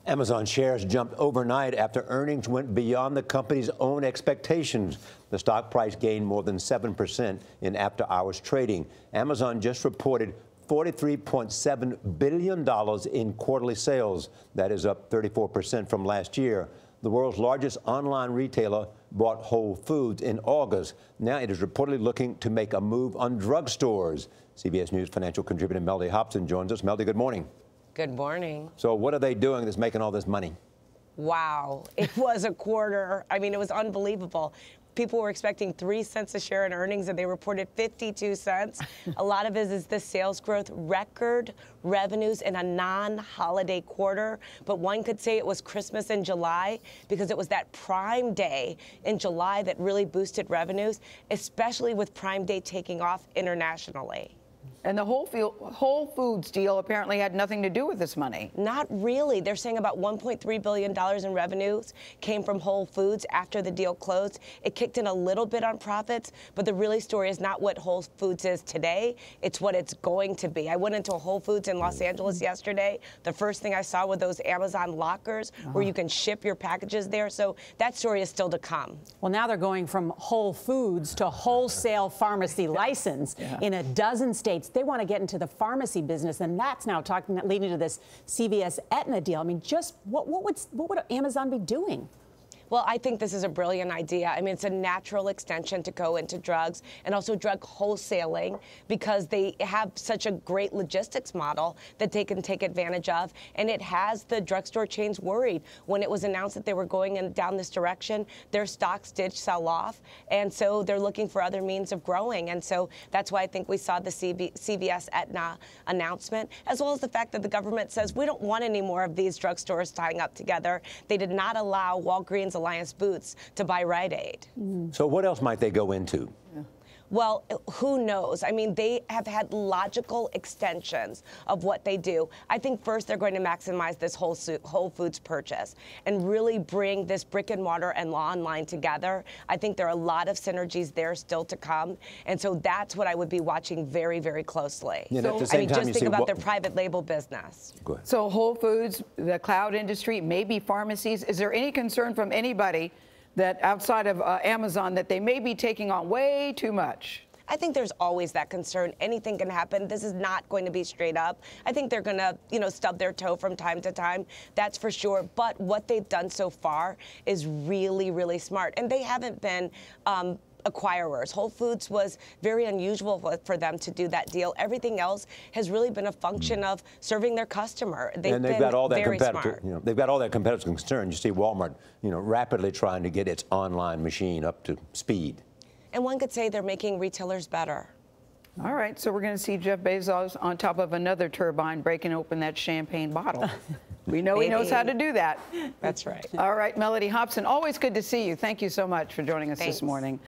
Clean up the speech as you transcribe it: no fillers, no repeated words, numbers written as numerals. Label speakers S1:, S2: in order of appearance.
S1: Amazon shares jumped overnight after earnings went beyond the company's own expectations. The stock price gained more than 7% in after-hours trading. Amazon just reported $43.7 billion in quarterly sales. That is up 34% from last year. The world's largest online retailer bought Whole Foods in August. Now it is reportedly looking to make a move on drugstores. CBS News financial contributor Melody Hobson joins us. Melody, good morning.
S2: Good morning.
S1: So what are they doing that's making all this money?
S2: Wow. It was a quarter. I mean, it was unbelievable. People were expecting 3 cents a share in earnings, and they reported 52 cents. A lot of it is the sales growth, record revenues in a non-holiday quarter. But one could say it was Christmas in July because it was that Prime Day in July that really boosted revenues, especially with Prime Day taking off internationally.
S3: And the Whole Foods deal apparently had nothing to do with this money.
S2: Not really. They're saying about $1.3 billion in revenues came from Whole Foods after the deal closed. It kicked in a little bit on profits, but the really story is not what Whole Foods is today. It's what it's going to be. I went into a Whole Foods in Los Angeles yesterday. The first thing I saw were those Amazon lockers where you can ship your packages there. So that story is still to come.
S4: Well, now they're going from Whole Foods to wholesale pharmacy license in a dozen states. They want to get into the pharmacy business, and that's now leading to this CVS Aetna deal. I mean, just what would Amazon be doing?
S2: Well, I think this is a brilliant idea. I mean, it's a natural extension to go into drugs and also drug wholesaling because they have such a great logistics model that they can take advantage of. And it has the drugstore chains worried. When it was announced that they were going down this direction, their stocks did sell off. And so they're looking for other means of growing. And so that's why I think we saw the CVS Aetna announcement, as well as the fact that the government says we don't want any more of these drugstores tying up together. They did not allow Walgreens Alliance Boots to buy Rite Aid.
S1: So what else might they go into?
S2: Well, who knows? I mean, they have had logical extensions of what they do. I think first they're going to maximize this Whole Foods purchase and really bring this brick and mortar and online together. I think there are a lot of synergies there still to come. And so that's what I would be watching very, very closely.
S1: Yeah, at the same time,
S2: just think about their private label business.
S1: Go ahead.
S3: So Whole Foods, the cloud industry, maybe pharmacies. Is there any concern from anybody that outside of Amazon that they may be taking on way too much?
S2: I think there's always that concern. Anything can happen. This is not going to be straight up. I think they're going to, stub their toe from time to time. That's for sure. But what they've done so far is really, really smart. And they haven't been acquirers. Whole Foods was very unusual for them to do that deal. Everything else has really been a function of serving their customer.
S1: They've got all that competitive, they've got all that competitive concern. You see Walmart, rapidly trying to get its online machine up to speed.
S2: And one could say they're making retailers better.
S3: All right, so we're going to see Jeff Bezos on top of another turbine breaking open that champagne bottle. We know he knows how to do that.
S2: That's right.
S3: All right, Melody Hobson, always good to see you. Thank you so much for joining us this morning.